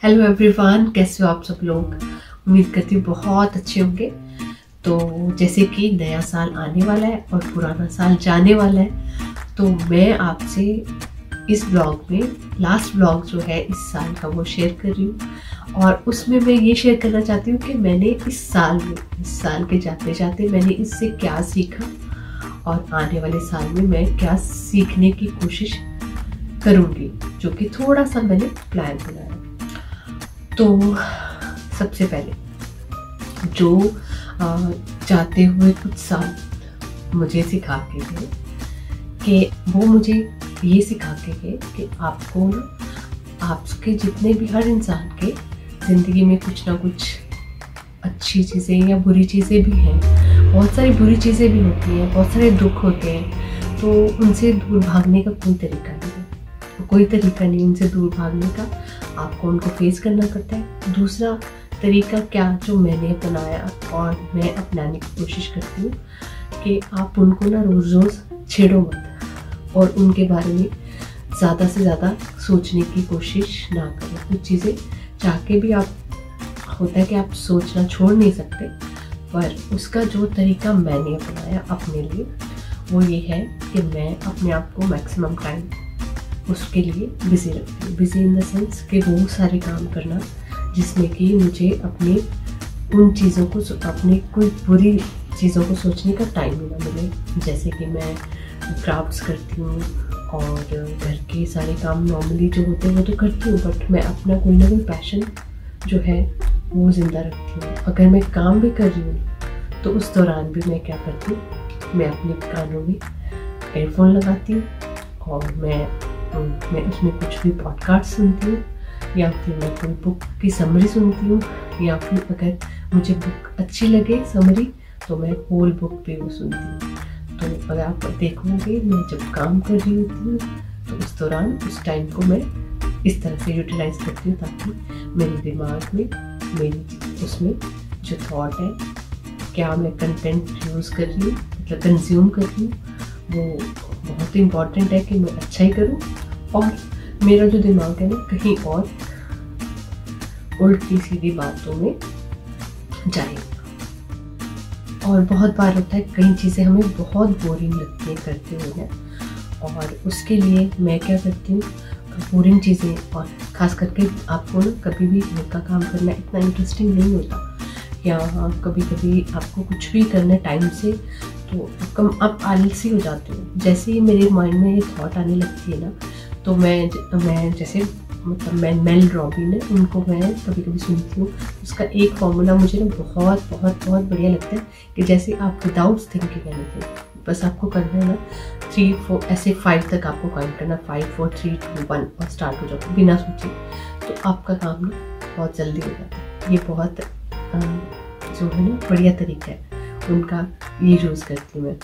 Hello everyone, कैसे हो आप सब लोग। उम्मीद करती हूँ बहुत अच्छे होंगे। तो जैसे कि नया साल आने वाला है और पुराना साल जाने वाला है, तो मैं आपसे इस ब्लॉग में लास्ट ब्लॉग जो है इस साल का वो शेयर कर रही हूँ। और उसमें मैं ये शेयर करना चाहती हूँ कि मैंने इस साल के जाते जाते मैंने इससे क्या सीखा और आने वाले साल में मैं क्या सीखने की कोशिश करूँगी, जो कि थोड़ा सा मैंने प्लान बनाया। तो सबसे पहले जो जाते हुए कुछ साल मुझे सिखा के गए कि वो मुझे ये सिखा के गए कि आपको ना आपके जितने भी हर इंसान के ज़िंदगी में कुछ ना कुछ अच्छी चीज़ें या बुरी चीज़ें भी हैं। बहुत सारी बुरी चीज़ें भी होती हैं, बहुत सारे दुख होते हैं। तो उनसे दूर भागने का कोई तरीका नहीं है, कोई तरीका नहीं उनसे दूर भागने का। आपको उनको फेस करना पड़ता है। दूसरा तरीका क्या जो मैंने अपनाया और मैं अपनाने की कोशिश करती हूँ कि आप उनको ना रोज़ रोज़ छेड़ो मत और उनके बारे में ज़्यादा से ज़्यादा सोचने की कोशिश ना करें। कुछ चीज़ें चाह के भी आप होता है कि आप सोचना छोड़ नहीं सकते, पर उसका जो तरीका मैंने अपनाया अपने लिए वो ये है कि मैं अपने आप को मैक्सिमम टाइम उसके लिए बिज़ी रखती हूँ। बिज़ी इन द सेंस कि वो सारे काम करना जिसमें कि मुझे अपने उन चीज़ों को अपनी कोई बुरी चीज़ों को सोचने का टाइम ही ना मिले। जैसे कि मैं क्राफ्ट्स करती हूँ और घर के सारे काम नॉर्मली जो होते हैं वो तो करती हूँ, बट मैं अपना कोई ना कोई पैशन जो है वो ज़िंदा रखती हूँ। अगर मैं काम भी कर रही हूँ तो उस दौरान भी मैं क्या करती हूँ, मैं अपने कानों में एयरफोन लगाती हूँ और मैं उसमें कुछ भी पॉडकास्ट सुनती हूँ या फिर मैं कोई बुक की समरी सुनती हूँ, या फिर अगर मुझे बुक अच्छी लगे समरी तो मैं होल बुक भी वो सुनती हूँ। तो अगर आप देखोगे मैं जब काम कर रही होती हूँ तो उस दौरान उस टाइम को मैं इस तरह से यूटिलाइज करती हूँ ताकि मेरे दिमाग में मेरी उसमें जो थॉट है, क्या मैं कंटेंट यूज़ कर रही हूँ मतलब कंज्यूम कर रही हूँ, वो बहुत इम्पॉर्टेंट है कि मैं अच्छा ही करूँ और मेरा जो दिमाग है ना कहीं और उल्टी सीधी बातों में जाए। और बहुत बार होता है कई चीज़ें हमें बहुत बोरिंग लगती हैं करते हुए, और उसके लिए मैं क्या करती हूँ, बोरिंग चीज़ें और ख़ास करके आपको ना कभी भी घर का काम करना इतना इंटरेस्टिंग नहीं होता, या कभी कभी आपको कुछ भी करना टाइम से तो आप आलसी हो जाते हो। जैसे ही मेरे माइंड में ये थॉट आने लगती है ना, तो मैं जैसे मतलब मैं मेल रॉबिन है उनको मैं कभी कभी सुनती हूँ। उसका एक फॉर्मूला मुझे ना बहुत बहुत बहुत बढ़िया लगता है कि जैसे आप विदाउट थिंकिंग एनीथिंग, बस आपको करना है ना 3 4 ऐसे 5 तक आपको काउंट करना, 5 4 3 2 1 और स्टार्ट हो जाओ बिना सोचे, तो आपका काम ना बहुत जल्दी हो जाता है। ये बहुत जो है ना बढ़िया तरीका है उनका, ये यूज़ करती हूँ मैं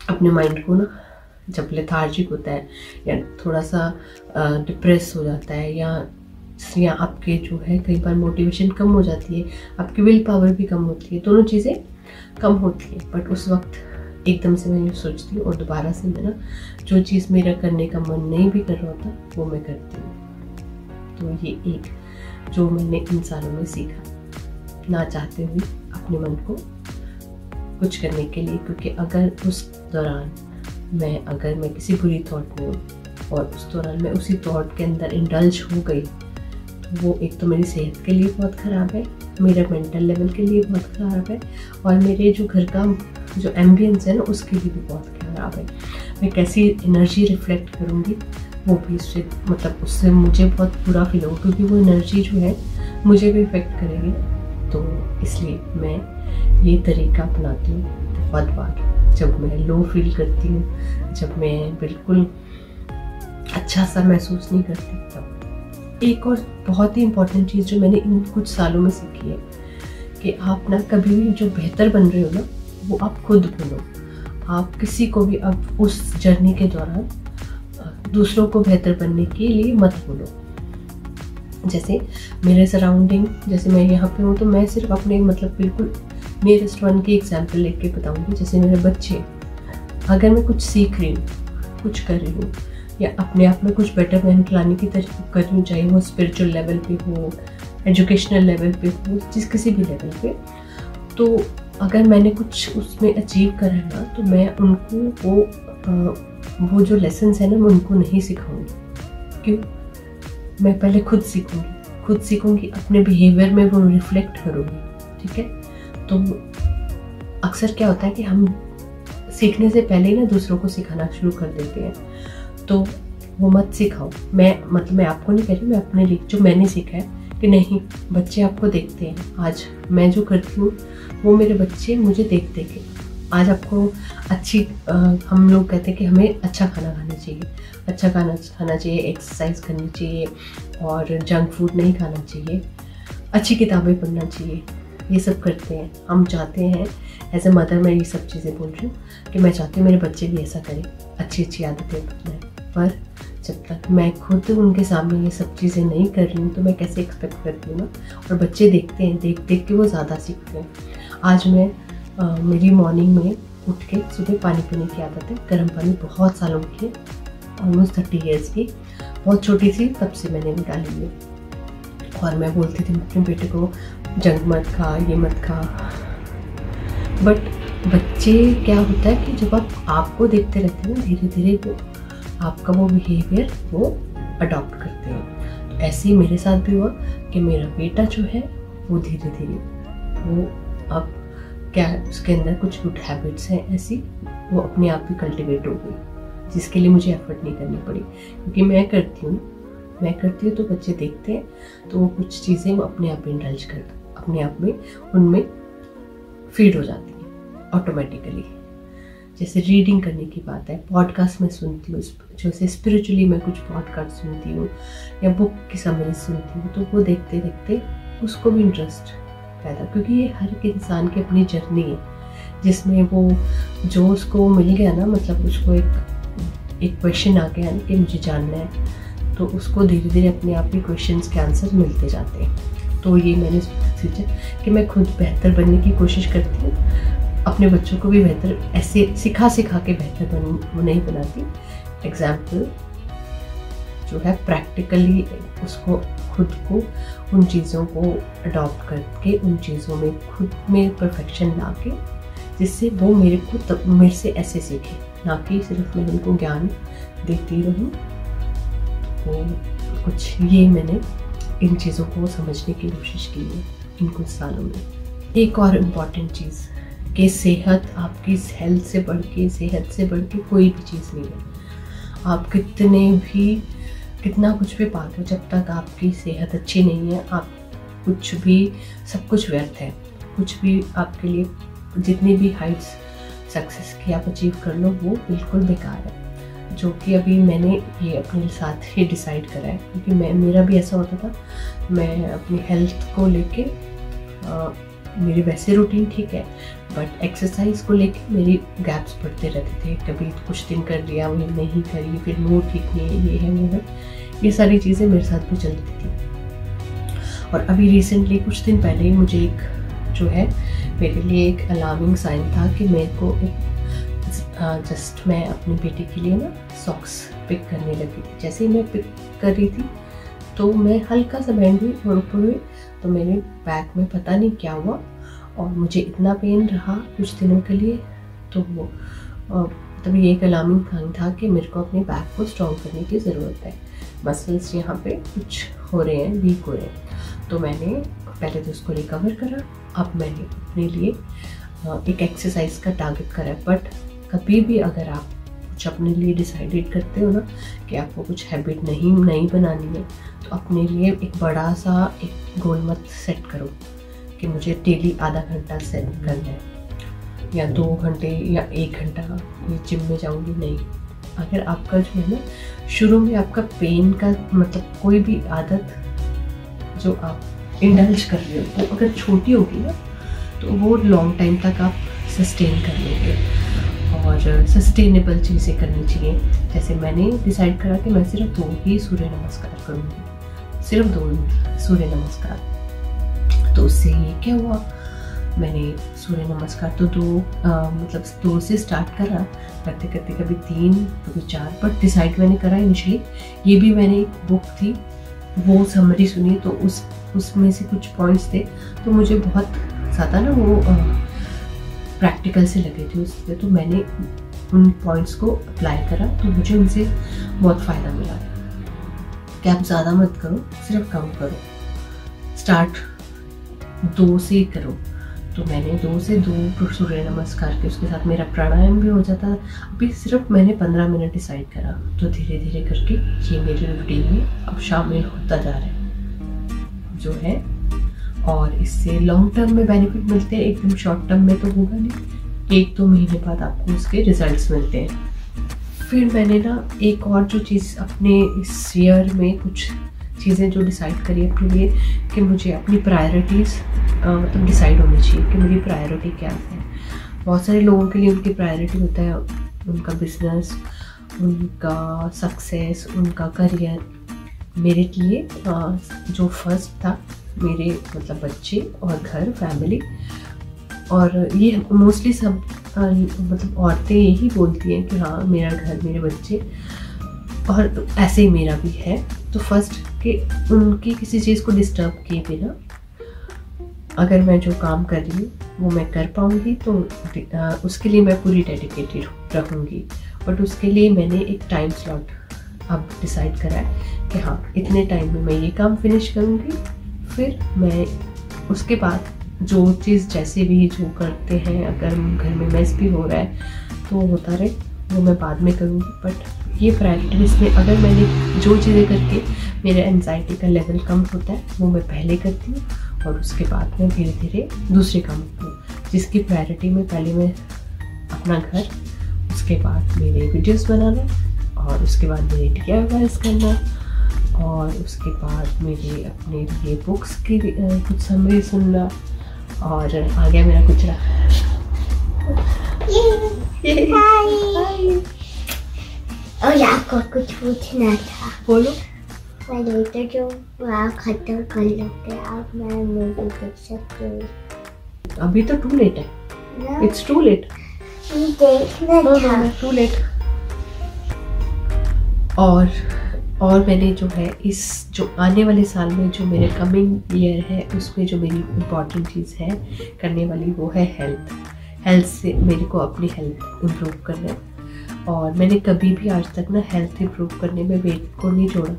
अपने माइंड को ना जब लेथार्जिक होता है या थोड़ा सा डिप्रेस हो जाता है, या आपके जो है कई बार मोटिवेशन कम हो जाती है, आपकी विल पावर भी कम होती है, दोनों चीज़ें कम होती है। बट उस वक्त एकदम से मैं ये सोचती हूँ और दोबारा से मैं ना जो चीज़ मेरा करने का मन नहीं भी कर रहा होता वो मैं करती हूँ। तो ये एक जो मैंने इन सालों में सीखा, ना चाहते हुए अपने मन को कुछ करने के लिए, क्योंकि अगर उस दौरान अगर मैं किसी बुरी थॉट में हूँ और उस दौरान मैं उसी थॉट के अंदर इंडल्ज हो गई, वो एक तो मेरी सेहत के लिए बहुत ख़राब है, मेरे मेंटल लेवल के लिए बहुत ख़राब है, और मेरे जो घर का जो एम्बियंस है ना उसके लिए भी बहुत ख़राब है। मैं कैसी एनर्जी रिफ्लेक्ट करूँगी वो भी उससे मतलब उससे मुझे बहुत बुरा फील होगा, क्योंकि वो एनर्जी जो है मुझे भी इफ़ेक्ट करेगी। तो इसलिए मैं ये तरीका अपनाती हूँ बहुत बार जब मैं लो फील करती हूँ, जब मैं बिल्कुल अच्छा सा महसूस नहीं करती तब। एक और बहुत ही इम्पॉर्टेंट चीज़ जो मैंने इन कुछ सालों में सीखी है कि आप ना कभी भी जो बेहतर बन रहे हो ना वो आप खुद बनो। आप किसी को भी अब उस जर्नी के दौरान दूसरों को बेहतर बनने के लिए मत बोलो। जैसे मेरे सराउंडिंग, जैसे मैं यहाँ पे हूँ तो मैं सिर्फ अपने मतलब बिल्कुल मेरे स्टूडेंट की एग्जाम्पल लेके बताऊँगी। जैसे मेरे बच्चे, अगर मैं कुछ सीख रही हूँ, कुछ कर रही हूँ, या अपने आप में कुछ बेटरमेंट लाने की तरफ कर रही हूँ, चाहे वो स्पिरिचुअल लेवल पे हो, एजुकेशनल लेवल पे हो, किसी भी लेवल पे, तो अगर मैंने कुछ उसमें अचीव करा है ना, तो मैं उनको वो जो लेसन्स है ना, मैं उनको नहीं सिखाऊंगी। क्यों? मैं पहले खुद सीखूंगी, अपने बिहेवियर में वो रिफ्लेक्ट करूँगी। ठीक है? तो अक्सर क्या होता है कि हम सीखने से पहले ही ना दूसरों को सिखाना शुरू कर देते हैं, तो वो मत सिखाओ। मैं आपको नहीं कह रही, मैं अपने लिए जो मैंने सीखा है कि नहीं, बच्चे आपको देखते हैं। आज मैं जो करती हूँ वो मेरे बच्चे मुझे देख के आज आपको हम लोग कहते हैं कि हमें अच्छा खाना खाना चाहिए, एक्सरसाइज करनी चाहिए और जंक फूड नहीं खाना चाहिए, अच्छी किताबें पढ़ना चाहिए, ये सब करते हैं। हम चाहते हैं, एज ए मदर मैं ये सब चीज़ें बोल रही हूँ कि मैं चाहती हूँ मेरे बच्चे भी ऐसा करें, अच्छी आदतें अपनाएं। पर जब तक मैं खुद उनके सामने ये सब चीज़ें नहीं कर रही हूँ तो मैं कैसे एक्सपेक्ट करती हूँ ना। और बच्चे देखते हैं, देख के वो ज़्यादा सीखते हैं। आज मैं मेरी मॉर्निंग में उठ के सुबह पानी पीने की आदत है, गर्म पानी बहुत सालों की है, ऑलमोस्ट 30 ईयर्स की, बहुत छोटी सी तब से मैंने भी डाली है। और मैं बोलती थी अपने बेटे को जंक मत खा, ये मत खा। बट बच्चे क्या होता है कि जब आपको देखते रहते हैं ना, धीरे धीरे वो आपका वो बिहेवियर वो अडॉप्ट करते हैं। तो ऐसे ही मेरे साथ भी हुआ कि मेरा बेटा जो है वो धीरे धीरे वो अब क्या है, उसके अंदर कुछ गुड हैबिट्स हैं ऐसी, वो अपने आप ही कल्टिवेट हो गई, जिसके लिए मुझे एफर्ट नहीं करनी पड़ी। क्योंकि मैं करती हूँ तो बच्चे देखते हैं, तो वो कुछ चीज़ें वो अपने आप इंडल्ज करते, अपने आप में उनमें फीड हो जाती हैं ऑटोमेटिकली। जैसे रीडिंग करने की बात है, पॉडकास्ट में सुनती हूँ, जैसे स्पिरिचुअली मैं कुछ पॉडकास्ट सुनती हूँ या बुक की समरी सुनती हूँ, तो वो देखते देखते उसको भी इंटरेस्ट पैदा, क्योंकि ये हर एक इंसान की अपनी जर्नी है, जिसमें वो जो उसको मिल गया ना, मतलब उसको एक क्वेश्चन आ गया कि मुझे जानना है, तो उसको धीरे धीरे अपने आप ही क्वेश्चंस के आंसर मिलते जाते हैं। तो ये मैंने सोचा कि मैं खुद बेहतर बनने की कोशिश करती हूँ, अपने बच्चों को भी बेहतर ऐसे सिखा के बेहतर नहीं बनाती। एग्जाम्पल जो है प्रैक्टिकली उसको खुद को उन चीज़ों को अडॉप्ट करके उन चीज़ों में खुद में परफेक्शन ला के, जिससे वो मेरे से ऐसे सीखे, ना कि सिर्फ मैं उनको ज्ञान देती रहूँ। तो कुछ ये मैंने इन चीज़ों को समझने की कोशिश की है इन कुछ सालों में। एक और इम्पॉर्टेंट चीज़ कि सेहत आपकी हेल्थ से बढ़ के कोई भी चीज़ नहीं है। आप कितना कुछ भी पा लो, जब तक आपकी सेहत अच्छी नहीं है, आप सब कुछ व्यर्थ है। कुछ भी आपके लिए जितनी भी हाइट्स सक्सेस की आप अचीव कर लो, वो बिल्कुल बेकार है। जो कि अभी मैंने ये अपने साथ ही डिसाइड करा है, क्योंकि मेरा भी ऐसा होता था। मैं अपनी हेल्थ को लेके मेरी वैसे रूटीन ठीक है, बट एक्सरसाइज को लेके मेरी गैप्स बढ़ते रहते थे। कभी कुछ दिन कर लिया, वही नहीं करी, फिर वो ठीक नहीं है, ये है वो है, ये सारी चीज़ें मेरे साथ भी चलती थी। और अभी रिसेंटली कुछ दिन पहले ही मुझे मेरे लिए एक अलार्मिंग साइन था कि मेरे को जस्ट मैं अपनी बेटी के लिए ना सॉक्स पिक करने लगी थी। जैसे ही मैं पिक कर रही थी तो मैं हल्का सा बैंड हुई और ऊपर हुई, तो मेरे बैक में पता नहीं क्या हुआ और मुझे इतना पेन रहा कुछ दिनों के लिए। तो वो तभी एक अलार्मिंग साइन था कि मेरे को अपने बैक को स्ट्रॉन्ग करने की ज़रूरत है। मसल्स यहाँ पे कुछ हो रहे हैं, वीक हो रहे हैं। तो मैंने पहले तो उसको रिकवर करा। अब मैंने अपने लिए एक एक्सरसाइज का टारगेट करा। बट कभी भी अगर आप कुछ अपने लिए डिसाइडेड करते हो ना कि आपको कुछ हैबिट नहीं बनानी है, तो अपने लिए एक बड़ा सा एक गोल मत सेट करो कि मुझे डेली आधा घंटा सेट करना है या 2 घंटे या 1 घंटा ये जिम में जाऊँगी। नहीं, अगर आपका जो है ना शुरू में आपका पेन का मतलब कोई भी आदत जो आप इंडल्ज कर रहे हो, वो अगर छोटी होगी ना तो वो लॉन्ग टाइम तक आप सस्टेन कर लेंगे। और सस्टेनेबल चीज़ें करनी चाहिए। जैसे मैंने डिसाइड करा कि मैं सिर्फ 2 ही सूर्य नमस्कार करूँगी, सिर्फ 2 सूर्य नमस्कार। तो उससे ये क्या हुआ मैंने सूर्य नमस्कार तो मतलब 2 से स्टार्ट करा, करते करते कभी 3 कभी 4, बट डिसाइड मैंने करा इनिशियली। ये भी मैंने एक बुक थी वो समरी सुनी, तो उसमें से कुछ पॉइंट्स थे तो मुझे बहुत ज़्यादा ना वो प्रैक्टिकल से लगे थे उससे, तो मैंने उन पॉइंट्स को अप्लाई करा तो मुझे उनसे बहुत फ़ायदा मिला कि आप ज़्यादा मत करो, सिर्फ कम करो, स्टार्ट 2 से ही करो। तो मैंने 2 से 2 सूर्य नमस्कार के, उसके साथ मेरा प्राणायाम भी हो जाता है। अभी सिर्फ मैंने 15 मिनट डिसाइड करा, तो धीरे धीरे करके ये मेरी रूटीन में अब शामिल होता जा रहा है जो है। और इससे लॉन्ग टर्म में बेनिफिट मिलते हैं, एकदम शॉर्ट टर्म में तो होगा नहीं, 1-2 महीने बाद आपको उसके रिजल्ट्स मिलते हैं। फिर मैंने ना एक और जो चीज़ अपने इस ईयर में कुछ चीज़ें जो डिसाइड करी अपने लिए कि मुझे अपनी प्रायोरिटीज़ मतलब डिसाइड होनी चाहिए कि मेरी प्रायोरिटी क्या है। बहुत सारे लोगों के लिए उनकी प्रायोरिटी होता है उनका बिजनेस, उनका सक्सेस, उनका करियर। मेरे लिए जो फर्स्ट था मेरे मतलब बच्चे और घर, फैमिली। और ये मोस्टली सब मतलब औरतें यही बोलती हैं कि हाँ मेरा घर, मेरे बच्चे, और ऐसे ही मेरा भी है। तो फर्स्ट कि उनकी किसी चीज़ को डिस्टर्ब किए बिना अगर मैं जो काम कर रही हूँ वो मैं कर पाऊँगी तो उसके लिए मैं पूरी डेडिकेटेड रहूँगी। बट उसके लिए मैंने एक टाइम स्लॉट अब डिसाइड करा है कि हाँ इतने टाइम में मैं ये काम फिनिश करूँगी, फिर मैं उसके बाद जो चीज़ जैसे भी जो करते हैं, अगर घर में मेस भी हो रहा है तो होता रहे, वो मैं बाद में करूँगी। बट ये प्रैक्टिस में अगर मैंने जो चीज़ें करके मेरे एंजाइटी का लेवल कम होता है वो मैं पहले करती हूँ, और उसके बाद मैं धीरे धीरे दूसरे काम करती हूँ। जिसकी प्रायोरिटी में पहले मैं अपना घर, उसके बाद मेरे वीडियोस बनाना, और उसके बाद मेरे DIYs करना, और उसके बाद मेरे अपने लिए बुक्स की कुछ समरी सुनना, और आ गया मेरा कुचरा। और आपको कुछ पूछना था। बोलो। पहले तो जो आप खत्म कर लेते आप मैं मूवी देख सकते हो। अभी तो टू लेट है, इट्स टू लेट, देखना था टू लेट। और मैंने जो है इस जो आने वाले साल में जो मेरे कमिंग ईयर है उसमें जो मेरी इम्पॉर्टेंट चीज़ है करने वाली वो है हेल्थ से मेरे को अपनी हेल्थ इम्प्रूव करना है। और मैंने कभी भी आज तक ना हेल्थ इम्प्रूव करने में वेट को नहीं जोड़ा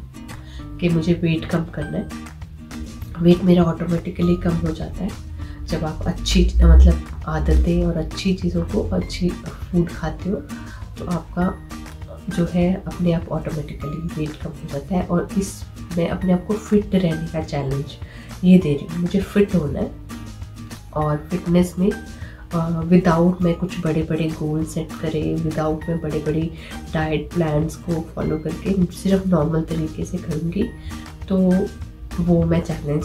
कि मुझे वेट कम करना है। वेट मेरा ऑटोमेटिकली कम हो जाता है जब आप अच्छी मतलब आदतें और अच्छी चीज़ों को, अच्छी फूड खाते हो, तो आपका जो है अपने आप ऑटोमेटिकली वेट कम हो जाता है। और इस मैं अपने आप को फिट रहने का चैलेंज ये दे रही हूँ, मुझे फिट होना है। और फिटनेस में विदाउट मैं कुछ बड़े बड़े गोल सेट करे, विदाउट मैं बड़े बड़े डाइट प्लान्स को फॉलो करके सिर्फ नॉर्मल तरीके से करूँगी, तो वो मैं चैलेंज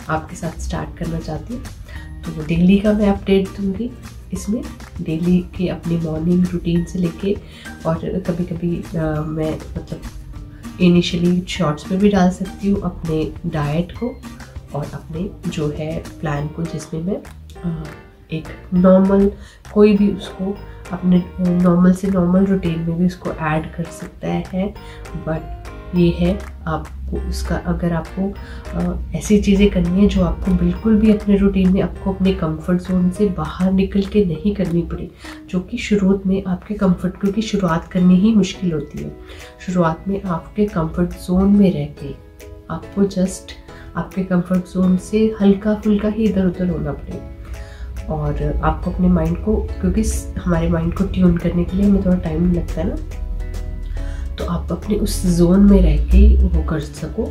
आपके साथ स्टार्ट करना चाहती हूँ। तो डेली का मैं अपडेट दूँगी इसमें, डेली के अपनी मॉर्निंग रूटीन से लेके, और कभी कभी मैं मतलब इनिशियली शॉर्ट्स में भी डाल सकती हूँ अपने डाइट को और अपने जो है प्लान को, जिसमें मैं एक नॉर्मल कोई भी उसको अपने नॉर्मल से नॉर्मल रूटीन में भी उसको ऐड कर सकता है। बट ये है आपको उसका, अगर आपको ऐसी चीज़ें करनी है जो आपको बिल्कुल भी अपने रूटीन में आपको अपने कंफर्ट जोन से बाहर निकल के नहीं करनी पड़ी, जो कि शुरुआत में आपके कंफर्ट, क्योंकि शुरुआत करनी ही मुश्किल होती है। शुरुआत में आपके कंफर्ट जोन में रह के आपको जस्ट आपके कंफर्ट जोन से हल्का फुल्का ही इधर उधर होना पड़ेगा। और आपको अपने माइंड को, क्योंकि हमारे माइंड को ट्यून करने के लिए हमें थोड़ा टाइम लगता है ना, तो आप अपने उस जोन में रह के वो कर सको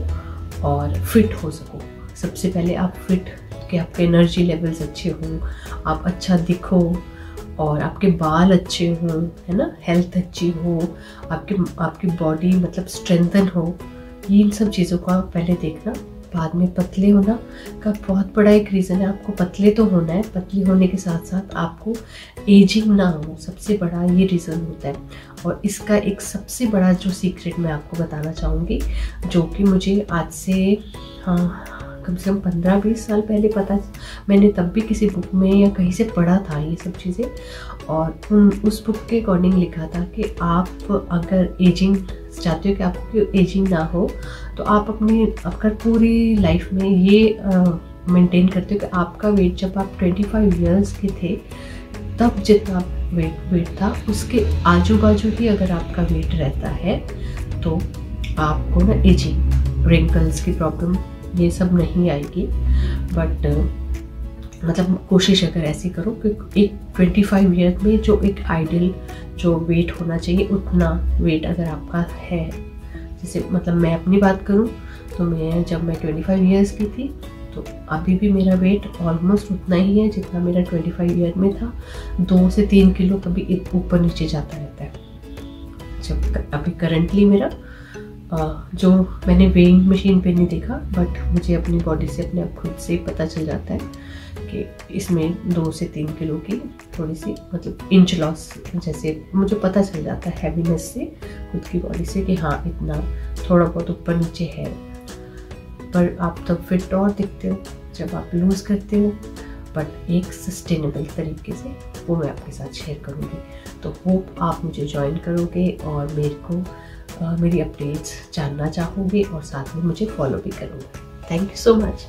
और फिट हो सको। सबसे पहले आप फिट, कि आपके एनर्जी लेवल्स अच्छे हों, आप अच्छा दिखो, और आपके बाल अच्छे हों, है ना, हेल्थ अच्छी हो, आपकी बॉडी मतलब स्ट्रेंथन हो। इन सब चीज़ों को आप पहले देखना। बाद में पतले होना का बहुत बड़ा एक रीज़न है, आपको पतले तो होना है, पतले होने के साथ साथ आपको एजिंग ना हो, सबसे बड़ा ये रीज़न होता है। और इसका एक सबसे बड़ा जो सीक्रेट मैं आपको बताना चाहूँगी, जो कि मुझे आज से कम से कम 15-20 साल पहले पता, मैंने तब भी किसी बुक में या कहीं से पढ़ा था ये सब चीज़ें, और उस बुक के अकॉर्डिंग लिखा था कि आप अगर एजिंग चाहते हो कि आपकी एजिंग ना हो, तो आप अगर पूरी लाइफ में ये मेंटेन करते हो कि आपका वेट जब आप 25 इयर्स के थे तब जितना वेट था उसके आजू बाजू ही अगर आपका वेट रहता है तो आपको ना एजिंग, रिंकल्स की प्रॉब्लम ये सब नहीं आएगी। बट मतलब कोशिश अगर ऐसी करो कि एक 25 ईयर में जो एक आइडियल जो वेट होना चाहिए उतना वेट अगर आपका है, जैसे मतलब मैं अपनी बात करूं तो जब मैं 25 ईयर्स की थी तो अभी भी मेरा वेट ऑलमोस्ट उतना ही है जितना मेरा 25 ईयर में था। 2 से 3 किलो कभी ऊपर नीचे जाता रहता है। जब अभी करंटली मेरा जो मैंने वेइंग मशीन पे नहीं देखा, बट मुझे अपनी बॉडी से अपने आप खुद से ही पता चल जाता है कि इसमें 2 से 3 किलो की थोड़ी सी मतलब इंच लॉस जैसे मुझे पता चल जाता है हैवीनेस से, खुद की बॉडी से कि हाँ इतना थोड़ा बहुत ऊपर नीचे है। पर आप तब फिट और दिखते हो जब आप लूज़ करते हो, बट एक सस्टेनेबल तरीके से, वो मैं आपके साथ शेयर करूँगी। तो होप आप मुझे ज्वाइन करोगे और मेरे को मेरी अपडेट्स जानना चाहोगे और साथ में मुझे फॉलो भी करोगे। Thank you so much.